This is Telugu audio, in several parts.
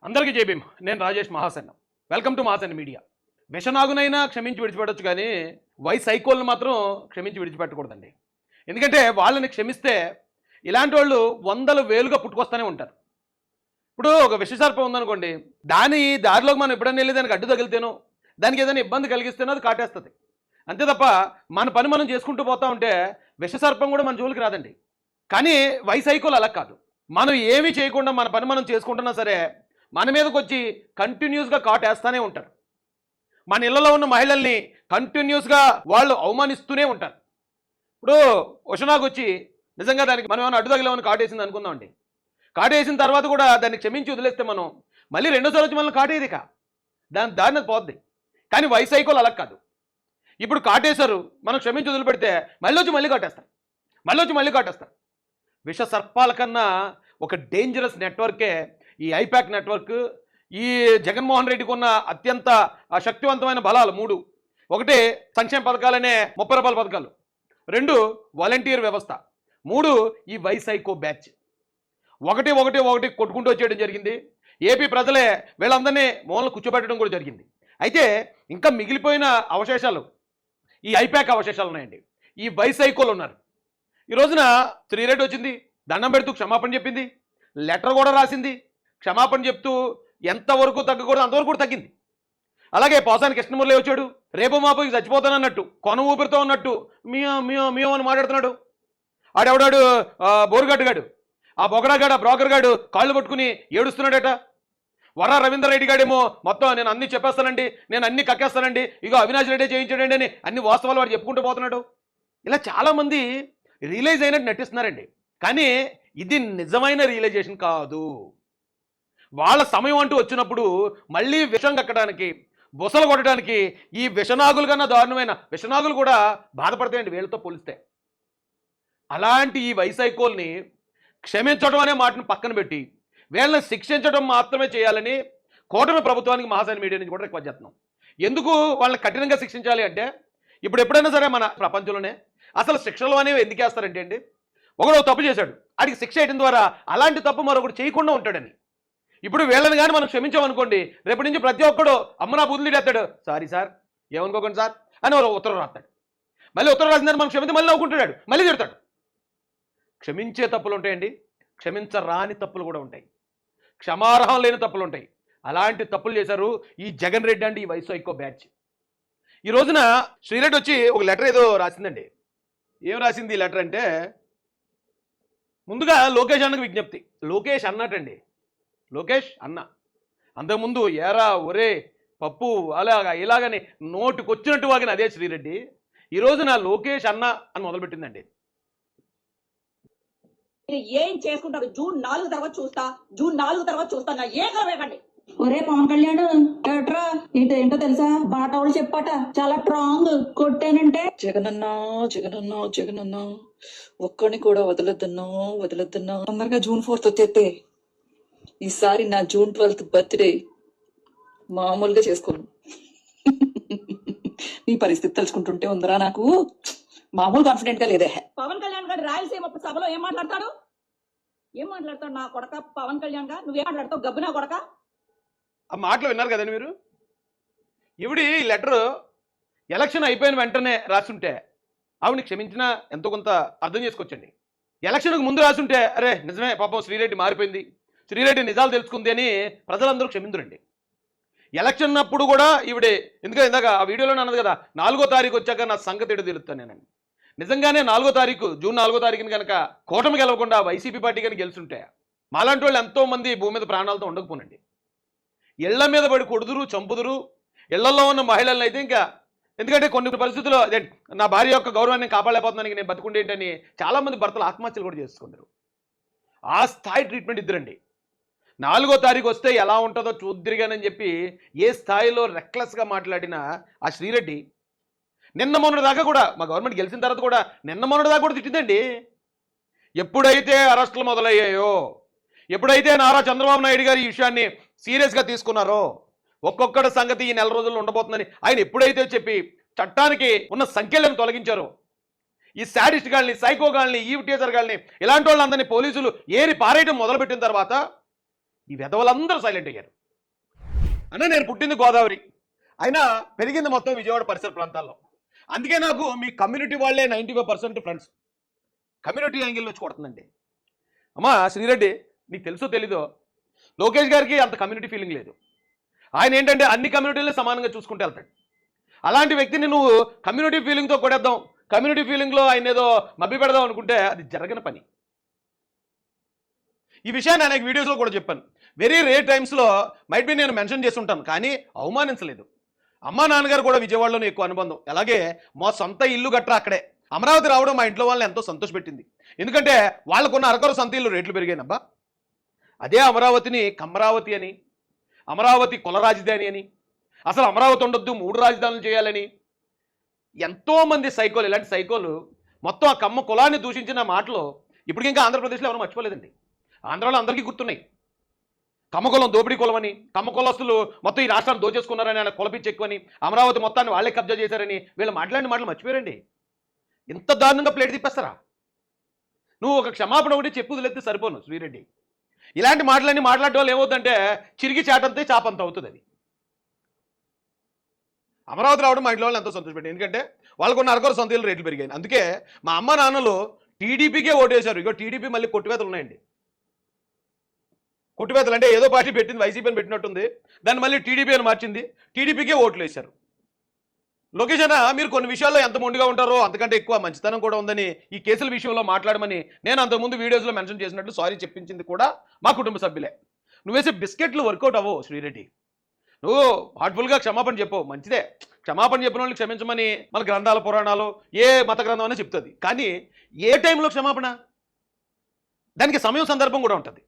అందరికీ జై భీమ్. నేను Rajesh Mahasena. Welcome to Mahasena media. విషనాగునైనా క్షమించి విడిచిపెట్టొచ్చు, కానీ సైకోల్ని మాత్రం క్షమించి విడిచిపెట్టకూడదండి. ఎందుకంటే వాళ్ళని క్షమిస్తే ఇలాంటి వాళ్ళు వందల వేలుగా పుట్టుకొస్తూనే ఉంటారు. ఇప్పుడు ఒక విషసర్పం ఉందనుకోండి, దాని దారిలోకి మనం ఎప్పుడైనా వెళ్ళి దానికి అడ్డు తగిలితేనో, దానికి ఏదైనా ఇబ్బంది కలిగిస్తేనో అది కాటేస్తుంది. అంతే తప్ప మన పని మనం చేసుకుంటూ పోతా ఉంటే విషసర్పం కూడా మన జోలికి రాదండి. కానీ సైకోల్ అలా కాదు. మనం ఏమీ చేయకుండా మన పని మనం చేసుకుంటున్నా సరే మన మీదకి వచ్చి కంటిన్యూస్గా కాటేస్తూనే ఉంటారు. మన ఇళ్లలో ఉన్న మహిళల్ని కంటిన్యూస్గా వాళ్ళు అవమానిస్తూనే ఉంటారు. ఇప్పుడు ఉషనాకు వచ్చి నిజంగా దానికి మనం ఏమైనా అడ్డు తగిలేమని కాటేసింది అనుకుందామండి. కాటేసిన తర్వాత కూడా దాన్ని క్షమించి వదిలేస్తే మనం మళ్ళీ రెండోసారి వచ్చి మనల్ని కాటేది దాన్ని పోద్ది. కానీ సైకోల్ అలా కాదు. ఇప్పుడు కాటేశారు, మనం క్షమించి వదిలిపెడితే మళ్ళీ కాటేస్తారు. విష సర్పాల కన్నా ఒక డేంజరస్ నెట్వర్కే ఈ ఐపాక్ నెట్వర్క్. ఈ జగన్మోహన్ రెడ్డికి ఉన్న అత్యంత శక్తివంతమైన బలాలు మూడు: ఒకటి సంక్షేమ పథకాలనే 30 రూపాయల పథకాలు, 2 వాలంటీర్ వ్యవస్థ, 3 ఈ సైకో బ్యాచ్. ఒకటి కొట్టుకుంటూ వచ్చేయడం జరిగింది. ఏపీ ప్రజలే వీళ్ళందరినీ మూలన కూర్చోబెట్టడం కూడా జరిగింది. అయితే ఇంకా మిగిలిపోయిన అవశేషాలు ఈ ఐపాక్ అవశేషాలు ఉన్నాయండి. ఈ సైకోలు ఉన్నారు. ఈ రోజున శ్రీరెడ్డి వచ్చింది, దండం పెడుతూ క్షమాపణ చెప్పింది, లెటర్ కూడా రాసింది. క్షమాపణ చెప్తూ ఎంతవరకు తగ్గకూడదు అంతవరకు కూడా తగ్గింది. అలాగే పోసాని కృష్ణమురళి వచ్చాడు, రేపు మాపు చచ్చిపోతానన్నట్టు, కొన ఊపిరితో ఉన్నట్టు మియో అని మాట్లాడుతున్నాడు. ఆడెవడాడు బోరుగడ్డుగాడు, ఆ బొగడాగాడు, ఆ బ్రోకర్ గాడు కాళ్ళు పట్టుకుని ఏడుస్తున్నాడట. వరా రవీందర్ రెడ్డి గాడేమో మొత్తం నేను అన్ని చెప్పేస్తానండి, నేను అన్ని కక్కేస్తానండి, ఇగో అవినాష్ రెడ్డి చేయించాడండి అని అన్ని వాస్తవాలు వాడు చెప్పుకుంటూ పోతున్నాడు. ఇలా చాలామంది రియలైజ్ అయినట్టు నటిస్తున్నారండి. కానీ ఇది నిజమైన రియలైజేషన్ కాదు. వాళ్ళ సమయం అంటూ వచ్చినప్పుడు మళ్ళీ విషం కక్కడానికి, బుసలు కొట్టడానికి ఈ విషనాగులు కన్నా దారుణమైన విషనాగులు కూడా బాధపడతాయండి వీళ్ళతో పోలిస్తే. అలాంటి ఈ సైకోల్ని క్షమించడం అనే మాటను పక్కన పెట్టి వీళ్ళని శిక్షించడం మాత్రమే చేయాలని కూటమి ప్రభుత్వానికి మహాసేన మీడియా నుంచి కూడా రిక్వెస్ట్ చేస్తున్నాం. ఎందుకు వాళ్ళని కఠినంగా శిక్షించాలి అంటే, ఇప్పుడు ఎప్పుడైనా సరే మన ప్రపంచంలోనే అసలు శిక్షలు అనేవి ఎందుకు వేస్తారంటే అండి, ఒకడు తప్పు చేశాడు, ఆడికి శిక్ష వేయడం ద్వారా అలాంటి తప్పు మరొకటి చేయకుండా ఉంటాడని. ఇప్పుడు వీళ్ళని కానీ మనం క్షమించామనుకోండి, రేపటి నుంచి ప్రతి ఒక్కడు అమ్మ నా బుద్ధులు ఎత్తాడు, సారీ సార్ ఏమనుకోకండి సార్ అని ఉత్తరం రాస్తాడు. మళ్ళీ ఉత్తరం రాసిన మనం క్షమించి మళ్ళీ నవ్వుకుంటాడు, మళ్ళీ తిడతాడు. క్షమించే తప్పులు ఉంటాయండి, క్షమించరాని తప్పులు కూడా ఉంటాయి, క్షమార్హం లేని తప్పులు ఉంటాయి. అలాంటి తప్పులు చేశారు ఈ జగన్ రెడ్డి అండి, ఈ సైకో బ్యాచ్. ఈ రోజున శ్రీరెడ్డి వచ్చి ఒక లెటర్ ఏదో రాసిందండి. ఏం రాసింది ఈ లెటర్ అంటే, ముందుగా లోకేష్ అన్నకు విజ్ఞప్తి. లోకేష్ అన్నటండి, లోకేష్ అన్న. అంతకుముందు ఏరా ఒరే పప్పు అలాగా ఇలాగని నోటుకొచ్చినట్టు వాగిన అదే శ్రీరెడ్డి ఈ రోజున లోకేష్ అన్న అని మొదలుపెట్టిందండి. ఏం చేసుకుంటారు? జూన్ 4 తర్వాత చూస్తా నా ఏదో వేగండి. ఒరే పవన్ కళ్యాణ్ ఏట్రా ఏంటో తెలుసా, బాటోళ్ళు చెప్పట చాలా స్ట్రాంగ్ కొట్టానంటే జగనన్నా ఒక్కడిని కూడా వదలొద్దన్నా తొందరగా జూన్ 4th వచ్చేస్తే ఈసారి నా జూన్ 12th బర్త్డే మామూలుగా చేసుకోను. నీ పరిస్థితి తెలుసుకుంటుంటే ఉందరా నాకు మామూలు కాన్ఫిడెంట్ గా లేదే. పవన్ కళ్యాణ్ గారు రాయలసీమ సభలో ఏం మాట్లాడతాడు నా కొడక? పవన్ కళ్యాణ్ గారు నువ్వేం మాట్లాడతావు? గబ్బు నా కొడక. ఆ మాటలు విన్నారు కదండి మీరు. ఇవిడి లెటర్ ఎలక్షన్ అయిపోయిన వెంటనే రాసుంటే ఆవిడని క్షమించినా ఎంతో కొంత అర్థం చేసుకోవచ్చండి. ఎలక్షన్కు ముందు రాసుంటే అరే నిజమే పాపం శ్రీరెడ్డి మారిపోయింది, శ్రీరెడ్డి నిజాలు తెలుసుకుంది అని ప్రజలందరూ క్షమిందురండి. ఎలక్షన్ అప్పుడు కూడా ఈవిడే, ఎందుకంటే ఇందాక ఆ వీడియోలో అన్నది కదా, 4వ తారీఖు వచ్చాక నా సంగతి ఎడు తెలుస్తాను నేనండి. నిజంగానే 4వ తారీఖు జూన్ 4వ తారీఖుని కనుక కూటమి గెలవకుండా వైసీపీ పార్టీ కనుక గెలుచుంటే మాలాంటి వాళ్ళు ఎంతోమంది భూమి మీద ప్రాణాలతో ఉండకపోనండి. ఇళ్ల మీద పడి కొడుదురు, చంపుదురు. ఇళ్లలో ఉన్న మహిళలను అయితే ఇంకా, ఎందుకంటే కొన్ని పరిస్థితుల్లో అదే నా భార్య యొక్క గౌరవాన్ని కాపాడలేకపోతున్నాను, నేను బతుకుండేంటని చాలామంది భర్తలు ఆత్మహత్యలు కూడా చేసుకుంటారు. ఆ స్థాయి ట్రీట్మెంట్ ఇద్దరండి. 4వ తారీఖు వస్తే ఎలా ఉంటుందో చూద్దిరిగానని చెప్పి ఏ స్థాయిలో రెక్లెస్గా మాట్లాడిన ఆ శ్రీరెడ్డి నిన్న మొన్నటి దాకా కూడా, మా గవర్నమెంట్ గెలిచిన తర్వాత కూడా నిన్న మొన్నటి దాకా కూడా తిట్టిందండి. ఎప్పుడైతే అరెస్టులు మొదలయ్యాయో, ఎప్పుడైతే నారా చంద్రబాబు నాయుడు గారు ఈ విషయాన్ని సీరియస్గా తీసుకున్నారో, ఒక్కొక్కటి సంగతి ఈ నెల రోజుల్లో ఉండబోతుందని ఆయన ఎప్పుడైతే చెప్పి చట్టానికి ఉన్న సంఖ్యలను తొలగించారో, ఈ శాడిస్ట్ గాల్ని, సైకో గాల్ని, ఈవ్ టీచర్ గాల్ని, ఇలాంటి వాళ్ళందరినీ పోలీసులు ఏరి పారేయడం మొదలుపెట్టిన తర్వాత ఈ వెధవలందరూ సైలెంట్ అయ్యారు. అన్న నేను పుట్టింది గోదావరి, అయినా పెరిగింది మొత్తం విజయవాడ పరిసర ప్రాంతాల్లో. అందుకే నాకు మీ కమ్యూనిటీ వాళ్ళే 95% ఫ్రెండ్స్. కమ్యూనిటీ యాంగిల్ వచ్చి కొడుతుందండి. అమ్మా శ్రీరెడ్డి, నీకు తెలుసో తెలీదో, లోకేష్ గారికి అంత కమ్యూనిటీ ఫీలింగ్ లేదు. ఆయన ఏంటంటే అన్ని కమ్యూనిటీలను సమానంగా చూసుకుంటూ వెళ్తాడు. అలాంటి వ్యక్తిని నువ్వు కమ్యూనిటీ ఫీలింగ్తో కొడేద్దాం, కమ్యూనిటీ ఫీలింగ్లో ఆయన ఏదో మభ్య పెడదాం అనుకుంటే అది జరగని పని. ఈ విషయాన్ని అనేక వీడియోస్లో కూడా చెప్పాను. వెరీ రేర్ టైమ్స్లో మైట్ బి నేను మెన్షన్ చేసి ఉంటాను, కానీ అవమానించలేదు. అమ్మా నాన్నగారు కూడా విజయవాడలోనే ఎక్కువ అనుబంధం. అలాగే మా సొంత ఇల్లు గట్రా అక్కడే. అమరావతి రావడం మా ఇంట్లో వాళ్ళని ఎంతో సంతోషపెట్టింది. ఎందుకంటే వాళ్ళకున్న అరకొర సొంత ఇల్లు రేట్లు పెరిగాయినబ్బా. అదే అమరావతిని కమరావతి అని, అమరావతి కుల రాజధాని అని, అసలు అమరావతి ఉండొద్దు 3 రాజధానులు చేయాలని ఎంతోమంది సైకోలు, ఇలాంటి సైకోలు మొత్తం ఆ కమ్మ కులాన్ని దూషించిన మాటలు ఇప్పటికి ఇంకా ఆంధ్రప్రదేశ్లో ఎవరు మర్చిపోలేదండి. ఆంధ్రాలో అందరికీ గుర్తున్నాయి. కమ్మ కులం దోపిడీ కులం అని, కమ్మ కులస్తులు మొత్తం ఈ రాష్ట్రాన్ని దోచేసుకున్నారని, ఆయన కులపిచ్చి ఎక్కువని, అమరావతి మొత్తాన్ని వాళ్ళే కబ్జా చేశారని వీళ్ళు మాట్లాడిన మాటలు మర్చిపోయారండి. ఇంత దారుణంగా ప్లేట్ తిప్పేస్తారా? నువ్వు ఒక క్షమాపణ ఒకటి చెప్పు వదిలేస్తే సరిపోను శ్రీరెడ్డి. ఇలాంటి మాటలన్నీ మాట్లాడటం వల్ల ఏమవుతుందంటే చిరిగి చాటంతే చాపంత అవుతుంది. అది అమరావతి రావడం మా ఇంట్లో వాళ్ళు ఎంతో సంతోషపెట్టారు. ఎందుకంటే వాళ్ళకున్న అరకొర సొంత ఇల్లు రేట్లు పెరిగాయి. అందుకే మా అమ్మ నాన్నలు టీడీపీకే ఓటేశారు. ఇగో టీడీపీ మళ్ళీ కొట్టువేతలు ఉన్నాయండి. కొట్టువేతలు అంటే ఏదో పార్టీ పెట్టింది, వైసీపీని పెట్టినట్టుంది, దాన్ని మళ్ళీ టీడీపీ అని మార్చింది, టీడీపీకే ఓట్లు వేశారు. లోకేష్ అన్న, మీరు కొన్ని విషయాల్లో ఎంత మొండిగా ఉంటారో అంతకంటే ఎక్కువ మంచితనం కూడా ఉందని ఈ కేసుల విషయంలో మాట్లాడమని నేను అంతకుముందు వీడియోస్లో మెన్షన్ చేసినట్లు సారీ చెప్పించింది కూడా మా కుటుంబ సభ్యులే. నువ్వేసే బిస్కెట్లు వర్కౌట్ అవ్వవు శ్రీరెడ్డి. నువ్వు హార్ట్ఫుల్గా క్షమాపణ చెప్పవు, మంచిదే. క్షమాపణ చెప్పిన వాళ్ళని క్షమించమని మన గ్రంథాల పురాణాలు ఏ మత గ్రంథం అని చెప్తుంది. కానీ ఏ టైంలో క్షమాపణ? దానికి సమయం సందర్భం కూడా ఉంటుంది.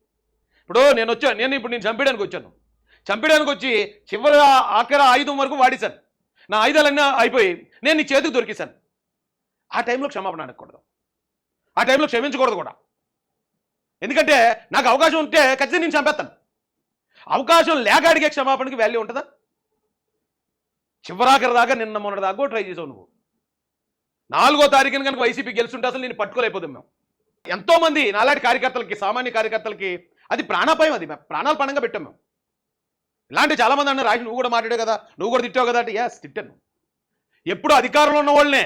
ఇప్పుడు నేను చంపేయడానికి వచ్చాను. చంపేయడానికి వచ్చి చివరి ఆఖరి ఆయుధం వరకు వాడేశాను. నా ఆయుధాలన్నీ అయిపోయి నేను నీ చేతికి దొరికేశాను. ఆ టైంలో క్షమాపణ అనకూడదు, ఆ టైంలో క్షమించకూడదు కూడా. ఎందుకంటే నాకు అవకాశం ఉంటే ఖచ్చితంగా నేను చంపేస్తాను. అవకాశం లేక అడిగే క్షమాపణకి వాల్యూ ఉంటుందా? చివరాఖరి దాకా నిన్న మొన్నటి దాకా కూడా ట్రై చేసావు నువ్వు. 4వ తారీఖున కనుక వైసీపీ గెలుచుంటే అసలు నేను పట్టుకోలేకపోతాం మేము. ఎంతోమంది నాలాంటి కార్యకర్తలకి, సామాన్య కార్యకర్తలకి అది ప్రాణాపాయం. అది ప్రాణాలు పణంగా పెట్టాం మేము. ఇలాంటి చాలామంది అన్నారు, రాజు నువ్వు కూడా మాట్లాడావు కదా, నువ్వు కూడా తిట్టావు కదా అంటే ఎస్ తిట్టాను. ఎప్పుడు అధికారంలో ఉన్న వాళ్ళనే,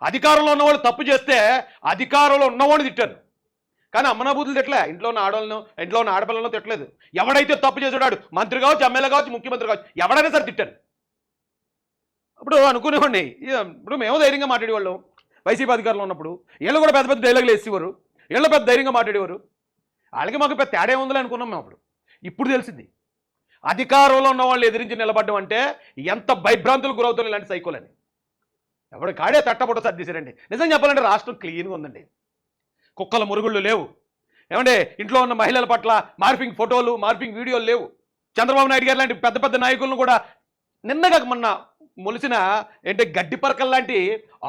అధికారంలో ఉన్నవాళ్ళు తప్పు చేస్తే అధికారంలో ఉన్నవాడిని తిట్టాను. కానీ అమ్మనాబూతులు తిట్టలే, ఇంట్లో ఉన్న ఆడవాళ్ళను, ఇంట్లో ఉన్న ఆడపిల్లలను తిట్టలేదు. ఎవడైతే తప్పు చేసాడు, మంత్రి కావచ్చు, ఎమ్మెల్యే కావచ్చు, ముఖ్యమంత్రి కావచ్చు, ఎవడైనా సరే తిట్టాను. ఇప్పుడు అనుకునేవాడిని, ఇప్పుడు మేము ధైర్యంగా మాట్లాడేవాళ్ళం వైసీపీ అధికారంలో ఉన్నప్పుడు. వీళ్ళు కూడా పెద్ద పెద్ద డైలాగులు వేసేవారు, వీళ్ళు పెద్ద ధైర్యంగా మాట్లాడేవారు. వాళ్ళకి మాకు పెద్ద తేడా ఉందని అనుకున్నాం మేము అప్పుడు. ఇప్పుడు తెలిసింది అధికారంలో ఉన్న వాళ్ళు ఎదిరించి నిలబడ్డం అంటే ఎంత భయభ్రాంతులు గురవుతారు ఇలాంటి సైకోలని. ఎవడు కాడే తట్టబుట్ట సర్దేశారండి. నిజం చెప్పాలంటే రాష్ట్రం క్లీన్గా ఉందండి. కుక్కల మురుగుళ్ళు లేవు. ఏమంటే ఇంట్లో ఉన్న మహిళల పట్ల మార్ఫింగ్ ఫోటోలు, మార్ఫింగ్ వీడియోలు లేవు. చంద్రబాబు నాయుడు గారు లాంటి పెద్ద పెద్ద నాయకులను కూడా నిన్నగా మొన్న మొలిసిన గడ్డి పరకల్ లాంటి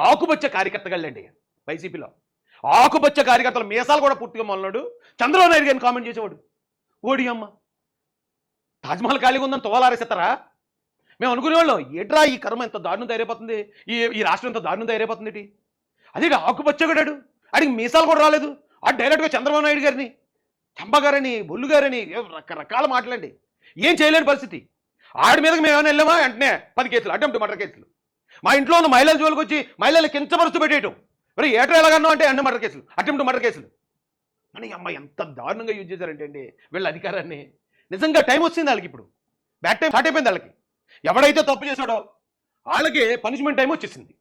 ఆకుపచ్చ కార్యకర్తగాళ్ళండి వైసీపీలో. ఆకుపచ్చ కార్యకర్తలు మీసాలు కూడా పూర్తిగా మొలనాడు చంద్రబాబు నాయుడు గారిని కామెంట్ చేసేవాడు. ఓడి అమ్మ, తాజ్మహల్ ఖాళీగా ఉందని తువాలారేసేస్తారా? మేము అనుకునేవాళ్ళం, ఏట్రా ఈ కర్మ ఎంత దారుణం తయారైపోతుంది, ఈ రాష్ట్రం ఎంత దారుణం తయారైపోతుంది. అదే ఆకుపచ్చగాడాడు, ఆడికి మీసాలు కూడా రాలేదు. ఆ డైరెక్ట్గా చంద్రబాబు నాయుడు గారిని చంపగారని, బొల్లుగారని రకరకాల మాటలండి. ఏం చేయలేని పరిస్థితి. ఆడి మీదకి మేము ఏమైనా వెళ్ళామా వెంటనే 10 కేసులు, అటెంప్ట్ మర్డర్ కేసులు. మా ఇంట్లో ఉన్న మహిళల జోలికి వచ్చి మహిళలు కించపరుస్తూ పెట్టేయటం, మరి ఏటో ఎలాగన్నా అంటే అంటే మర్డర్ కేసులు, అటెంప్ట్ మర్డర్ కేసులు. అని అమ్మాయి ఎంత దారుణంగా యూజ్ చేశారంటే అండి వీళ్ళ అధికారాన్ని. నిజంగా టైం వచ్చింది వాళ్ళకి, ఇప్పుడు బ్యాక్ టైం స్టార్ట్ అయిపోయింది వాళ్ళకి. ఎవడైతే తప్పు చేశాడో వాళ్ళకి పనిష్మెంట్ టైం వచ్చేసింది.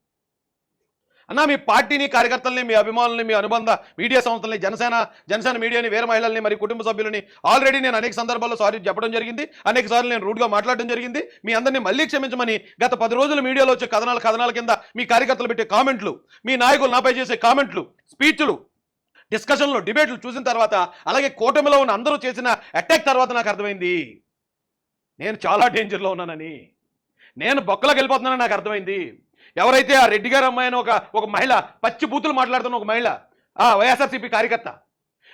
అన్న, మీ పార్టీని, కార్యకర్తల్ని, మీ అభిమానుల్ని, మీ అనుబంధ మీడియా సంస్థల్ని, జనసేన మీడియాని, వీర మహిళల్ని, మరి కుటుంబ సభ్యులని ఆల్రెడీ నేను అనేక సందర్భాల్లో సారీ చెప్పడం జరిగింది. అనేక సార్లు నేను రూడ్గా మాట్లాడడం జరిగింది. మీ అందరినీ మళ్ళీ క్షమించమని గత 10 రోజులు మీడియాలో వచ్చే కథనాల కింద మీ కార్యకర్తలు పెట్టే కామెంట్లు, మీ నాయకులు నాపై చేసే కామెంట్లు, స్పీచ్లు, డిస్కషన్లు, డిబేట్లు చూసిన తర్వాత, అలాగే కూటమిలో ఉన్న అందరూ చేసిన అటాక్ తర్వాత నాకు అర్థమైంది నేను చాలా డేంజర్లో ఉన్నానని. నేను బొక్కలోకి వెళ్ళిపోతున్నానని నాకు అర్థమైంది. ఎవరైతే ఆ రెడ్డి గారు అమ్మాయిని ఒక మహిళ పచ్చి బూతులు మాట్లాడుతున్న ఒక మహిళ, ఆ వైఎస్ఆర్సీపీ కార్యకర్త,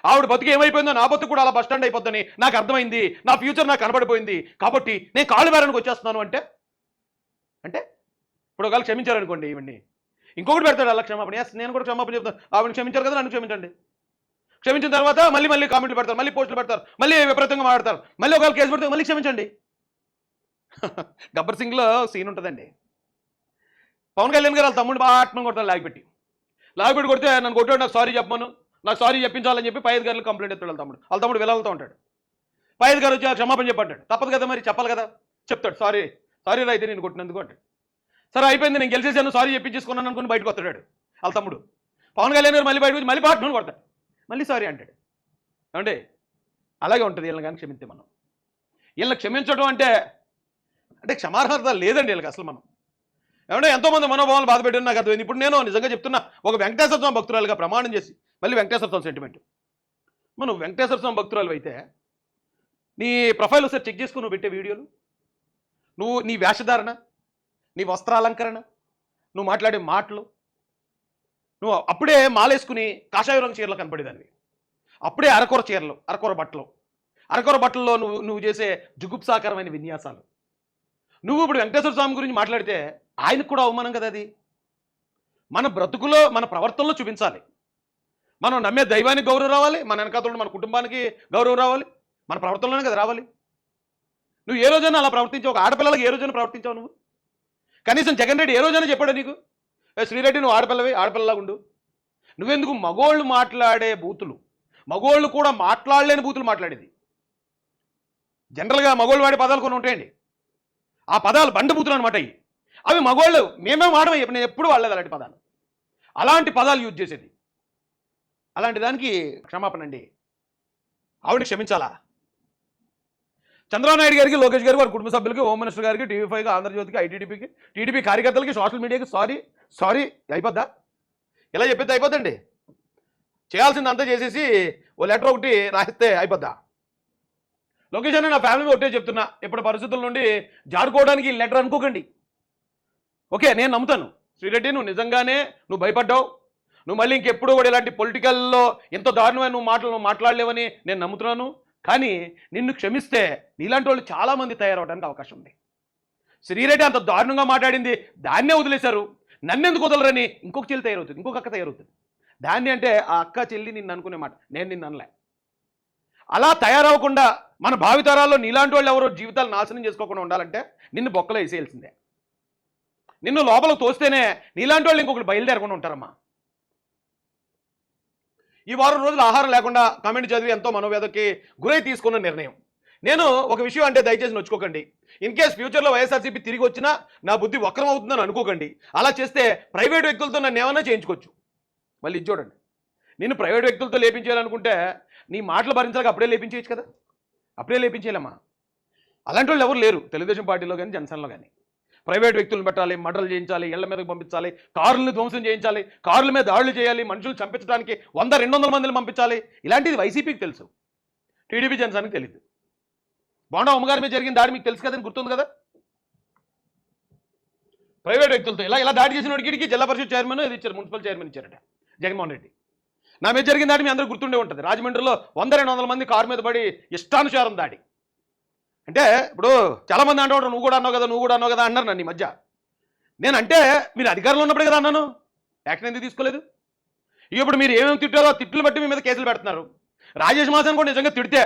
ఆవిడ బతుకు ఏమైపోయిందో నా బతుకు కూడా అలా బస్ స్టాండ్ అయిపోద్దని నాకు అర్థమైంది. నా ఫ్యూచర్ నాకు కనబడిపోయింది. కాబట్టి నేను కాళ్ళు బేరానికి వచ్చేస్తున్నాను అంటే ఇప్పుడు ఒకవేళ క్షమించారనుకోండి, ఇవన్నీ ఇంకొకటి పెడతాడు అలా క్షమాపణ. నేను కూడా క్షమాపణ చెప్తాను, ఆవిడని క్షమించారు కదా, నన్ను క్షమించండి. క్షమించిన తర్వాత మళ్ళీ మళ్ళీ కామెంట్లు పెడతారు, మళ్ళీ పోస్టులు పెడతారు, మళ్ళీ విపరీతంగా మాట్లాడతారు, మళ్ళీ ఒకవేళ కేసు పెడితే మళ్ళీ క్షమించండి. గబ్బర్ సింగ్లో సీన్ ఉంటుందండి. పవన్ కళ్యాణ్ గారు వాళ్ళ తమ్ముడు బాగా ఆత్మని కొడతారు లాగిపెట్టి కొడితే నన్ను కొట్టాడు, నాకు సారీ చెప్పమను, నాకు సారీ చెప్పించాలని చెప్పి పై అధికారులు కంప్లైంట్ ఎత్తాడు వాళ్ళ తమ్ముడు విలాలతో ఉంటాడు. పై అధికారి వచ్చి క్షమాపణ చెప్పంటాడు, తప్పదు కదా మరి చెప్పాలి కదా, చెప్తాడు సారీ రా అయితే నేను కొట్టినందుకు అంటాడు. సరే అయిపోయింది, నేను గెలిచేసాను, సారీ చెప్పించేసుకున్నాను అనుకుని బయటకు వస్తాడు వాళ్ళ తమ్ముడు. పవన్ కళ్యాణ్ గారు మళ్ళీ బయటకు వచ్చి మళ్ళీ పాటను కొడతాడు, మళ్ళీ సారీ అంటాడు. ఏమంటే అలాగే ఉంటుంది వీళ్ళని కానీ క్షమిస్తే మనం. వీళ్ళని క్షమించడం అంటే క్షమార్హత లేదండి వీళ్ళకి అసలు. మనం ఏమంటే ఎంతోమంది మనోభావాలు బాధపెట్టిన నాకు అర్థమైంది. ఇప్పుడు నేను నిజంగా చెప్తున్నా, ఒక వెంకటేశ్వర స్వామి భక్తురాలుగా ప్రమాణం చేసి మళ్ళీ వెంకటేశ్వర స్వామి సెంటిమెంట్, మనం వెంకటేశ్వర స్వామి భక్తురాలు అయితే నీ ప్రొఫైల్ ఒకసారి చెక్ చేసుకుని నువ్వు పెట్టే వీడియోలు, నువ్వు నీ వేషధారణ, నీ వస్త్రాలంకరణ, నువ్వు మాట్లాడే మాటలు, నువ్వు అప్పుడే మాలేసుకుని కాషాయ రంగు చీరలు కనపడేదానివి, అప్పుడే అరకొర బట్టల్లో నువ్వు చేసే జుగుప్సాకరమైన విన్యాసాలు, నువ్వు ఇప్పుడు వెంకటేశ్వర స్వామి గురించి మాట్లాడితే ఆయనకు కూడా అవమానం కదా అది. మన బ్రతుకులో మన ప్రవర్తనలో చూపించాలి. మనం నమ్మే దైవానికి గౌరవం రావాలి, మన వెనకాతలు మన కుటుంబానికి గౌరవం రావాలి, మన ప్రవర్తనలోనే కదా రావాలి. నువ్వు ఏ రోజైనా అలా ప్రవర్తించావు? ఒక ఆడపిల్లలకు ఏ రోజైనా ప్రవర్తించావు నువ్వు? కనీసం జగన్ రెడ్డి ఏ రోజైనా చెప్పాడు నీకు, శ్రీరెడ్డి నువ్వు ఆడపిల్లలాగా ఉండు? నువ్వెందుకు మగోళ్ళు మాట్లాడే బూతులు, మగోళ్ళు కూడా మాట్లాడలేని బూతులు మాట్లాడేది? జనరల్గా మగోళ్ళు వాడే పదాలు కొన్ని ఉంటాయండి, ఆ పదాలు బండ బూతులు అనమాట. అవి మగోళ్ళు మేమే వాడమే, నేను ఎప్పుడు వాడలేదు అలాంటి పదాలు. అలాంటి పదాలు యూజ్ చేసేది, అలాంటి దానికి క్షమాపణ అండి. ఆవిడని క్షమించాలా? చంద్రబాబు నాయుడు గారికి, లోకేష్ గారికి, వారి కుటుంబ సభ్యులకి, హోమ్ మినిస్టర్ గారికి, టీవీ5కి, ఆంధ్రజ్యోతికి, ఐటీడీపీకి, టీడీపీ కార్యకర్తలకి, సోషల్ మీడియాకి సారీ అయిపోద్దా? ఇలా చెప్పేది అయిపోద్దండి. చేయాల్సిందంతా చేసేసి ఓ లెటర్ ఒకటి రాస్తే అయిపోద్దా? లోకేష్ అన్న నా ఫ్యామిలీ ఒకటే చెప్తున్నా, ఇప్పుడు పరిస్థితుల నుండి జారుకోవడానికి లెటర్ అనుకోకండి. ఓకే, నేను నమ్ముతాను శ్రీరెడ్డి, నువ్వు నిజంగానే నువ్వు భయపడ్డావు, నువ్వు మళ్ళీ ఇంకెప్పుడు కూడా ఇలాంటి పొలిటికల్లో ఎంతో దారుణమైన నువ్వు మాట్లాడలేవని నేను నమ్ముతున్నాను. కానీ నిన్ను క్షమిస్తే నీలాంటి వాళ్ళు చాలామంది తయారవడానికి అవకాశం ఉంది. శ్రీరెడ్డి అంత దారుణంగా మాట్లాడింది, దాన్నే వదిలేశారు, నన్నెందుకు వదలరని ఇంకొక చెల్లి తయారవుతుంది, ఇంకొక అక్క తయారవుతుంది. దాన్ని అంటే ఆ అక్క చెల్లి నిన్ను అనుకునే మాట, నేను నిన్ను అనలే. అలా తయారవ్వకుండా మన భావితరాల్లో నీలాంటి వాళ్ళు ఎవరో జీవితాలు నాశనం చేసుకోకుండా ఉండాలంటే నిన్ను బొక్కలో వేసేయాల్సిందే. నిన్ను లోపలికి తోస్తేనే నీలాంటి వాళ్ళు ఇంకొకరు బయలుదేరకుండా ఉంటారమ్మా. ఈ వారం రోజులు ఆహారం లేకుండా కామెంట్ చదివి ఎంతో మనోవేదకి గురై తీసుకున్న నిర్ణయం. నేను ఒక విషయం అంటే దయచేసి నొచ్చుకోకండి. ఇన్ కేస్ ఫ్యూచర్లో వైఎస్ఆర్సీపీ తిరిగి వచ్చినా నా బుద్ధి వక్రం అవుతుందని అనుకోకండి. అలా చేస్తే ప్రైవేట్ వ్యక్తులతో నన్ను ఏమన్నా చేయించుకోవచ్చు. మళ్ళీ ఇది చూడండి, నేను ప్రైవేట్ వ్యక్తులతో లేపించేయాలనుకుంటే నీ మాటలు భరించాక అప్పుడే లేపించేయచ్చు కదా, అప్పుడే లేపించేయాలమ్మా. అలాంటి వాళ్ళు ఎవరు లేరు తెలుగుదేశం పార్టీలో కానీ జనసేనలో కానీ. ప్రైవేట్ వ్యక్తులను పెట్టాలి, మర్డర్లు చేయించాలి, ఇళ్ల మీదకి పంపించాలి, కార్లను ధ్వంసం చేయించాలి, కార్ల మీద దాడులు చేయాలి, మనుషులు చంపించడానికి 100-200 మందిని పంపించాలి. ఇలాంటిది వైసీపీకి తెలుసు, టీడీపీ జనసేనకి తెలియదు. బోండా ఉమ్మగారి మీద జరిగిన దాడి మీకు తెలుసు కదని గుర్తుంది కదా. ప్రైవేట్ వ్యక్తులతో ఇలా దాడి చేసిన వాడికి జిల్లా పరిషత్ చైర్మన్ ఇది ఇచ్చారు, మున్సిపల్ చైర్మన్ ఇచ్చారట జగన్మోహన్ రెడ్డి. నా మీద జరిగిన దాడి మీ అందరూ గుర్తుండే ఉంటుంది. రాజమండ్రిలో 100-200 మంది కారు మీద పడి ఇష్టానుసారం దాడి. అంటే ఇప్పుడు చాలామంది అంటారు నువ్వు కూడా అన్నావు కదా అన్నారు నన్ను ఈ మధ్య. నేనంటే మీరు అధికారంలో ఉన్నప్పుడే కదా అన్నాను, యాక్షన్ ఎందుకు తీసుకోలేదు? ఇప్పుడు మీరు ఏమేమి తిట్టారో తిట్లు బట్టి మీ మీద కేసులు పెడుతున్నారు. రాజేష్ మాసాన్ని కూడా నిజంగా తిడితే,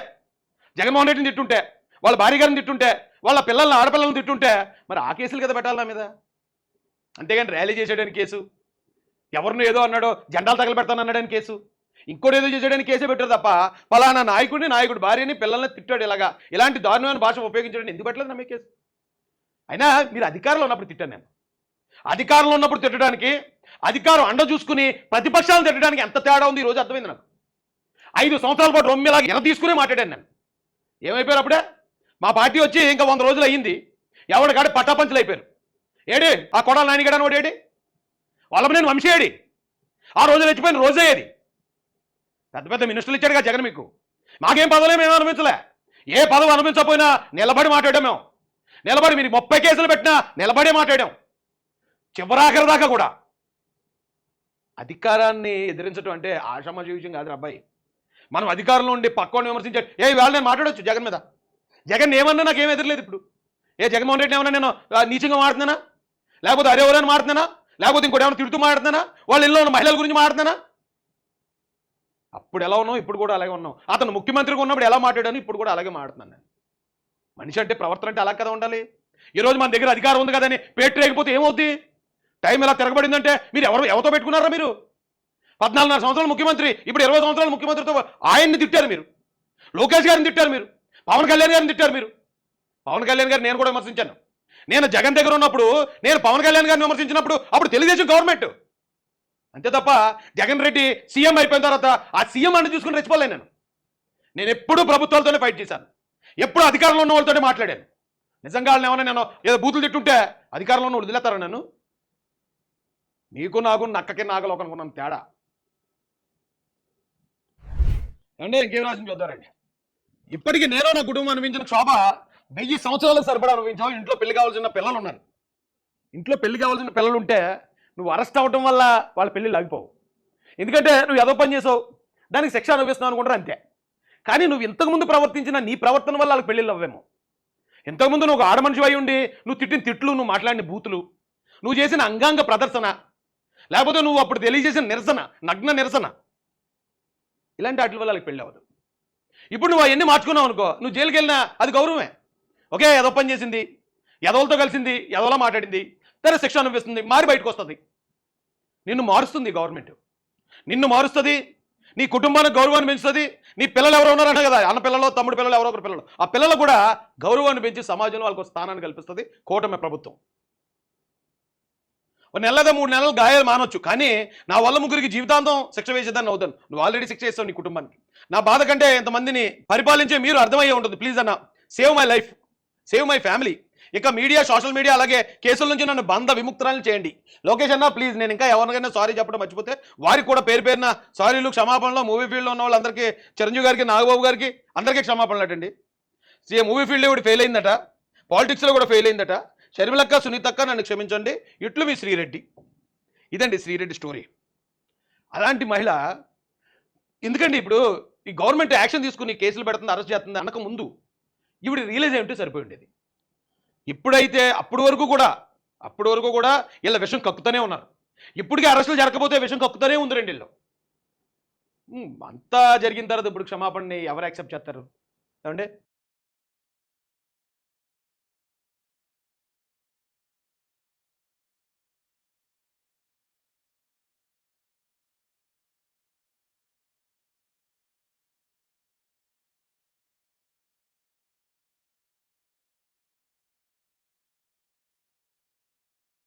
జగన్మోహన్ రెడ్డిని తిట్టుంటే, వాళ్ళ భార్య గారిని తిట్టుంటే, వాళ్ళ పిల్లల్ని ఆడపిల్లల్ని తిట్టుంటే మరి ఆ కేసులు కదా పెట్టాలి నా మీద. అంతేగాని ర్యాలీ చేసేయడానికి కేసు, ఎవరినో ఏదో అన్నాడో జెండాలు తగలబెడతాను అన్నాడని కేసు, ఇంకోటి ఏదో చేసేయడానికి కేసే పెట్టారు తప్ప పలానా నాయకుడి భార్యని పిల్లల్ని తిట్టాడు ఇలాంటి దారుణమైన భాష ఉపయోగించడానికి ఎందుకు పెట్టలేదు నమ్మే కేసు? అయినా మీరు అధికారంలో ఉన్నప్పుడు తిట్టాను నేను. అధికారంలో ఉన్నప్పుడు తిట్టడానికి, అధికారం అండ చూసుకుని ప్రతిపక్షాలను తిట్టడానికి ఎంత తేడా ఉంది ఈరోజు అర్థమైంది నాకు. 5 సంవత్సరాల పాటు రొమ్మిలాగా ఎలా తీసుకునే మాట్లాడాను నేను. ఏమైపోయారు అప్పుడే? మా పార్టీ వచ్చి ఇంకా 100 రోజులు అయ్యింది, ఎవడికాడి పట్టాపంచులు అయిపోయారు. ఏడి ఆ కొడాలి నాయనగడని వాడు ఏడి, వాళ్ళని వంశేయడి, ఆ రోజులు వచ్చిపోయిన రోజే ఏది? పెద్ద పెద్ద మినిస్టర్లు ఇచ్చాడుగా జగన్ మీకు. మాకేం పదవులే మేము అనుభవించలే. ఏ పదవి అనుభవించకపోయినా నిలబడి మాట్లాడాం మేము. నిలబడి మీరు 30 కేసులు పెట్టినా నిలబడే మాట్లాడాం చివరాఖరి దాకా కూడా. అధికారాన్ని ఎదిరించడం అంటే ఆషామాషి విషయం కాదు అబ్బాయి. మనం అధికారంలో ఉండి పక్కని విమర్శించాడు. వాళ్ళు నేను మాట్లాడవచ్చు జగన్ మీద, జగన్ ఏమన్నా నాకేం ఎదురలేదు. ఇప్పుడు జగన్మోహన్ రెడ్డి ఏమన్నా నేను నీచంగా మాట్లాడుతున్నానా, లేకపోతే అరే ఎవరైనా మాట్లాడుతున్నానా, లేకపోతే ఇంకోటి ఏమైనా తిడుతూ మాట్లాడుతున్నానా, వాళ్ళ ఇల్లు ఉన్న మహిళల గురించి మాట్లాడుతున్నానా? అప్పుడు ఎలా ఉన్నాం ఇప్పుడు కూడా అలాగే ఉన్నాం. అతను ముఖ్యమంత్రిగా ఉన్నప్పుడు ఎలా మాట్లాడాను ఇప్పుడు కూడా అలాగే మాట్లాడుతున్నాను నేను. మనిషి అంటే ప్రవర్తన అంటే అలా కదా ఉండాలి. ఈరోజు మన దగ్గర అధికారం ఉంది కదని పేట లేకపోతే ఏమవుద్ది? టైం ఎలా తిరగబడిందంటే మీరు ఎవరితో పెట్టుకున్నారా? మీరు 14.5 సంవత్సరాలు ముఖ్యమంత్రి, ఇప్పుడు 20 సంవత్సరాలు ముఖ్యమంత్రితో ఆయన్ని తిట్టారు మీరు, లోకేష్ గారిని తిట్టారు మీరు, పవన్ కళ్యాణ్ గారిని తిట్టారు మీరు. పవన్ కళ్యాణ్ గారిని నేను కూడా విమర్శించాను. నేను జగన్ దగ్గర ఉన్నప్పుడు నేను పవన్ కళ్యాణ్ గారిని విమర్శించినప్పుడు అప్పుడు తెలుగుదేశం గవర్నమెంట్, అంతే తప్ప జగన్ రెడ్డి సీఎం అయిపోయిన తర్వాత ఆ సీఎం అని చూసుకుని రెచ్చిపోలేను. నేను ఎప్పుడూ ప్రభుత్వాలతోనే ఫైట్ చేశాను, ఎప్పుడు అధికారంలో ఉన్న వాళ్ళతోనే మాట్లాడాను. నిజంగా వాళ్ళని ఏమన్నా నేను ఏదో బూతులు తిట్టుంటే అధికారంలో ఉన్న వదిలేస్తారా నన్ను? నీకు నాకు నక్కకి నాగలోకం అనుకున్నాను తేడా అంటే ఇంకేం రాసింది చూద్దారండి. ఇప్పటికీ నేను నా కుటుంబం అనిపించిన క్షోభ 1000 సంవత్సరాలకు సరిపడా అనుభవించావు. ఇంట్లో పెళ్లి కావాల్సిన పిల్లలు ఉన్నారు. ఇంట్లో పెళ్లి కావాల్సిన పిల్లలు ఉంటే నువ్వు అరెస్ట్ అవ్వడం వల్ల వాళ్ళ పెళ్లి లాగిపోవు. ఎందుకంటే నువ్వు ఏదో పని చేసావు, దానికి శిక్ష అనుభవిస్తున్నావు అనుకుంటారు అంతే. కానీ నువ్వు ఇంతకుముందు ప్రవర్తించిన నీ ప్రవర్తన వల్ల వాళ్ళకి పెళ్ళిళ్ళు అవ్వేమో. ఇంతకుముందు నువ్వు ఒక ఆడమనిషి అయి ఉండి నువ్వు తిట్టిన తిట్లు, నువ్వు మాట్లాడిన బూతులు, నువ్వు చేసిన అంగాంగ ప్రదర్శన, లేకపోతే నువ్వు అప్పుడు తెలియజేసిన నిరసన, నగ్న నిరసన, ఇలాంటి వాటి వల్ల వాళ్ళకి పెళ్ళి అవ్వదు. ఇప్పుడు నువ్వు అవన్నీ మార్చుకున్నావు అనుకో, నువ్వు జైలుకి వెళ్ళినా అది గౌరవమే. ఒకే ఏదో పని చేసింది, ఎదవలతో కలిసింది, ఎదవలా మాట్లాడింది, సరే శిక్ష అనిపిస్తుంది, మారి బయటకు వస్తుంది. నిన్ను మారుస్తుంది గవర్నమెంట్, నిన్ను మారుస్తుంది, నీ కుటుంబానికి గౌరవాన్ని పెంచుతుంది. నీ పిల్లలు ఎవరో ఉన్నారన్న కదా, అన్న పిల్లలు, తమ్ముడు పిల్లలు, ఎవరో ఒకరు పిల్లలు, ఆ పిల్లలు కూడా గౌరవాన్ని పెంచి సమాజంలో వాళ్ళకు స్థానాన్ని కల్పిస్తుంది కూటమి ప్రభుత్వం. 1 నెల లేదా 3 నెలలు గాయాలు మానొచ్చు, కానీ నా వల్ల ముగ్గురికి జీవితాంతం శిక్ష వేసేదాన్ని అవుతాను. నువ్వు ఆల్రెడీ శిక్ష చేస్తావు నీ కుటుంబానికి. నా బాధ కంటే ఇంతమందిని పరిపాలించే మీరు అర్థమయ్యే ఉంటుంది. ప్లీజ్ అన్న, save my life, save my family. ఇక మీడియా, సోషల్ మీడియా, అలాగే కేసుల నుంచి నన్ను బంధ విముక్తురాలను చేయండి. లోకేష్ అన్న ప్లీజ్, నేను ఇంకా ఎవరికైనా సారీ చెప్పడం మర్చిపోతే వారికి కూడా పేరు పేరున సారీలు, క్షమాపణలు. మూవీ ఫీల్డ్లో ఉన్న వాళ్ళందరికీ, చిరంజీవి గారికి, నాగబాబు గారికి, అందరికీ క్షమాపణలు అటండి. మూవీ ఫీల్డ్ కూడా ఫెయిల్ అయిందట, పాలిటిక్స్లో కూడా ఫెయిల్ అయిందట. షర్మిలక్క, సునీతక్క నన్ను క్షమించండి, ఇట్లు మీ శ్రీరెడ్డి. ఇదండి శ్రీరెడ్డి స్టోరీ. అలాంటి మహిళ ఎందుకండి ఇప్పుడు ఈ గవర్నమెంట్ యాక్షన్ తీసుకుని కేసులు పెడుతుంది, అరెస్ట్ చేస్తుంది అనక ముందు ఈవిడ రియలైజ్ అయ్యి ఉంటే సరిపోయి ఉండేది. ఇప్పుడైతే అప్పటి వరకు కూడా వీళ్ళ విషం కక్కుతూనే ఉన్నారు. ఇప్పటికీ అరెస్టులు జరగకపోతే విషం కక్కుతూనే ఉంది రెండిళ్ళు. అంతా జరిగిన తర్వాత ఇప్పుడు క్షమాపణని ఎవరు యాక్సెప్ట్ చేస్తారు? ఏమంటే